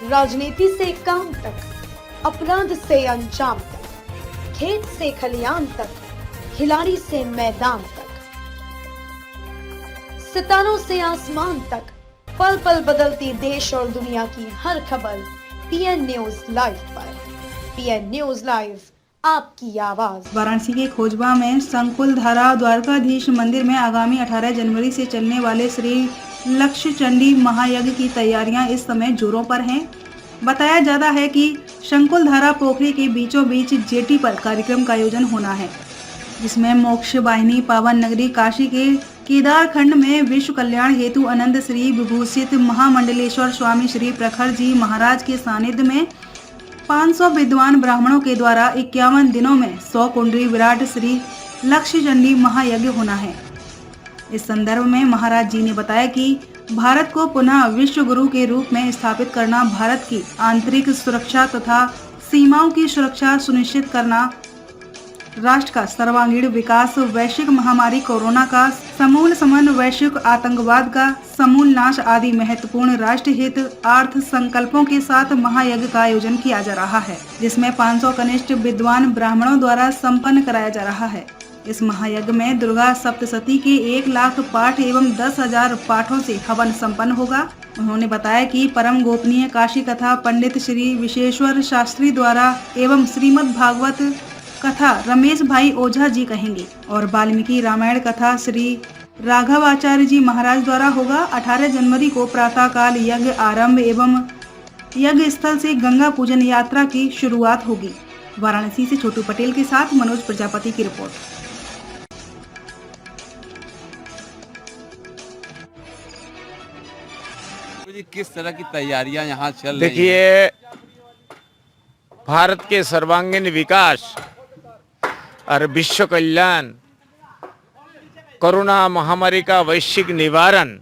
राजनीति से काम तक, अपराध से अंजाम तक, खेत से खलियान तक, खिलाड़ी से मैदान तक, सितारों से आसमान तक, पल पल बदलती देश और दुनिया की हर खबर पीएन न्यूज लाइव पर। पीएन न्यूज लाइव, आपकी आवाज। वाराणसी के खोजबा में संकुल धारा द्वारकाधीश मंदिर में आगामी 18 जनवरी से चलने वाले श्री लक्ष्य चंडी महायज्ञ की तैयारियां इस समय जोरों पर हैं। बताया जाता है कि शंकुल धारा पोखरी के बीचों बीच जेटी पर कार्यक्रम का आयोजन होना है, जिसमें मोक्ष वाहिनी पावन नगरी काशी के केदार खंड में विश्व कल्याण हेतु अनंत श्री विभूषित महामंडलेश्वर स्वामी श्री प्रखर जी महाराज के सानिध्य में 500 विद्वान ब्राह्मणों के द्वारा 51 दिनों में 100 कुंडली विराट श्री लक्ष्य चंडी महायज्ञ होना है। इस संदर्भ में महाराज जी ने बताया कि भारत को पुनः विश्व गुरु के रूप में स्थापित करना, भारत की आंतरिक सुरक्षा तथा सीमाओं की सुरक्षा सुनिश्चित करना, राष्ट्र का सर्वांगीण विकास, वैश्विक महामारी कोरोना का समूल समन, वैश्विक आतंकवाद का समूल नाश आदि महत्वपूर्ण राष्ट्र हित अर्थ संकल्पों के साथ महायज्ञ का आयोजन किया जा रहा है, जिसमें 500 कनिष्ठ विद्वान ब्राह्मणों द्वारा संपन्न कराया जा रहा है। इस महायज्ञ में दुर्गा सप्तशती के 1 लाख पाठ एवं 10,000 पाठों से हवन संपन्न होगा। उन्होंने बताया कि परम गोपनीय काशी कथा पंडित श्री विशेश्वर शास्त्री द्वारा एवं श्रीमद् भागवत कथा रमेश भाई ओझा जी कहेंगे और वाल्मीकि रामायण कथा श्री राघवाचार्य जी महाराज द्वारा होगा। 18 जनवरी को प्रातः काल यज्ञ आरंभ एवं यज्ञ स्थल से गंगा पूजन यात्रा की शुरुआत होगी। वाराणसी से छोटू पटेल के साथ मनोज प्रजापति की रिपोर्ट। किस तरह की तैयारियां यहाँ चल रही हैं? देखिए, भारत के सर्वांगीण विकास और विश्व कल्याण, कोरोना महामारी का वैश्विक निवारण,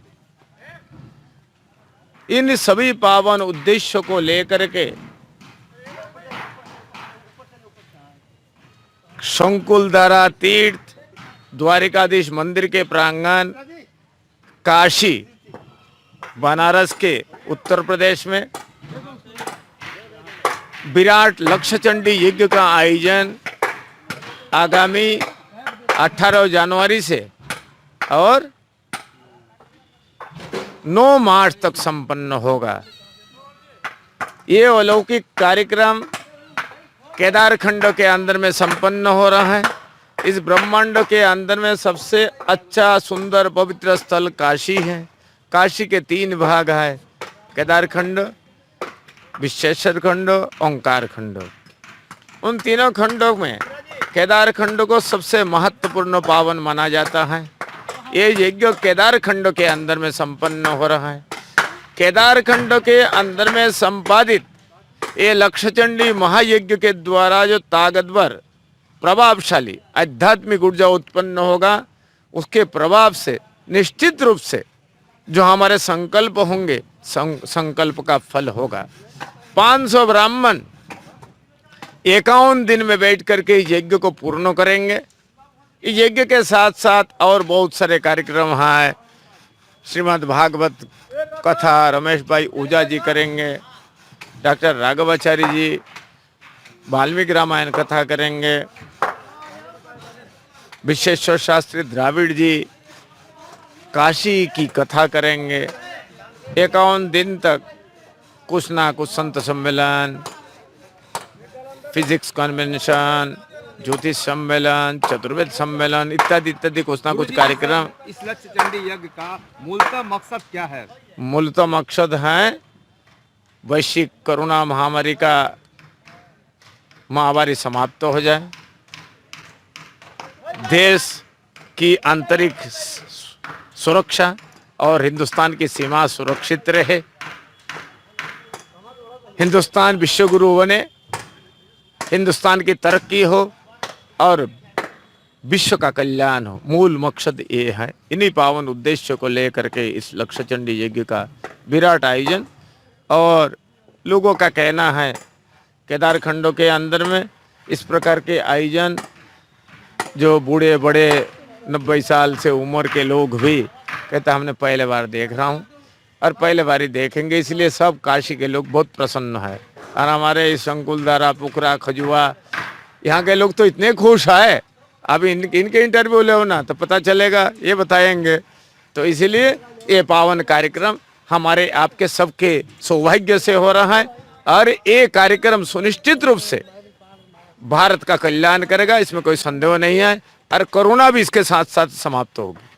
इन सभी पावन उद्देश्यों को लेकर के शंकुल धारा तीर्थ द्वारिकाधीश मंदिर के प्रांगण काशी बनारस के उत्तर प्रदेश में विराट लक्ष्य चंडी यज्ञ का आयोजन आगामी 18 जनवरी से और 9 मार्च तक संपन्न होगा। ये अलौकिक कार्यक्रम केदार खंड के अंदर में संपन्न हो रहा है। इस ब्रह्मांड के अंदर में सबसे अच्छा सुंदर पवित्र स्थल काशी है। काशी के 3 भाग है, केदार खंड, विश्वेश्वर खंड, ओंकार खंड। उन तीनों खंडों में केदार खंड को सबसे महत्वपूर्ण पावन माना जाता है। ये यज्ञ केदार खंड के अंदर में संपन्न हो रहा है। केदार खंड के अंदर में संपादित ये लक्ष्य चंडी महायज्ञ के द्वारा जो ताकतवर प्रभावशाली आध्यात्मिक ऊर्जा उत्पन्न होगा, उसके प्रभाव से निश्चित रूप से जो हमारे संकल्प होंगे, संकल्प का फल होगा। 500 ब्राह्मण 51 दिन में बैठ करके इस यज्ञ को पूर्ण करेंगे। इस यज्ञ के साथ साथ और बहुत सारे कार्यक्रम हैं। श्रीमद् भागवत कथा रमेश भाई ओझा जी करेंगे, डॉक्टर राघवाचार्य जी वाल्मीकि रामायण कथा करेंगे, विश्वेश्वर शास्त्री द्राविड़ जी काशी की कथा करेंगे। 51 दिन तक कुछ ना कुछ संत सम्मेलन, फिजिक्स कन्वेंशन, ज्योतिष सम्मेलन, चतुर्वेद सम्मेलन इत्यादि इत्यादि कुछ ना कुछ कार्यक्रम। इस लक्ष्य चंडी यज्ञ का मूलतः मकसद क्या है? मूलतः मकसद है वैश्विक कोरोना महामारी का महामारी समाप्त हो जाए, देश की आंतरिक सुरक्षा और हिंदुस्तान की सीमा सुरक्षित रहे, हिंदुस्तान विश्व गुरु बने, हिंदुस्तान की तरक्की हो और विश्व का कल्याण हो। मूल मकसद ये है। इन्हीं पावन उद्देश्यों को लेकर के इस लक्ष्य चंडी यज्ञ का विराट आयोजन। और लोगों का कहना है केदार खंडों के अंदर में इस प्रकार के आयोजन, जो बूढ़े बड़े 90 साल से उम्र के लोग भी कहते हमने पहले बार देख रहा हूँ। और पहले बारी देखेंगे, इसलिए सब काशी के लोग बहुत प्रसन्न है। और हमारे संकुलधारा, पुखरा, खजुआ, यहाँ के लोग तो इतने खुश है। अभी इनके इंटरव्यू लो ना तो पता चलेगा, ये बताएंगे। तो इसलिए ये पावन कार्यक्रम हमारे आपके सबके सौभाग्य से हो रहा है और ये कार्यक्रम सुनिश्चित रूप से भारत का कल्याण करेगा, इसमें कोई संदेह नहीं है। और कोरोना भी इसके साथ साथ समाप्त होगी।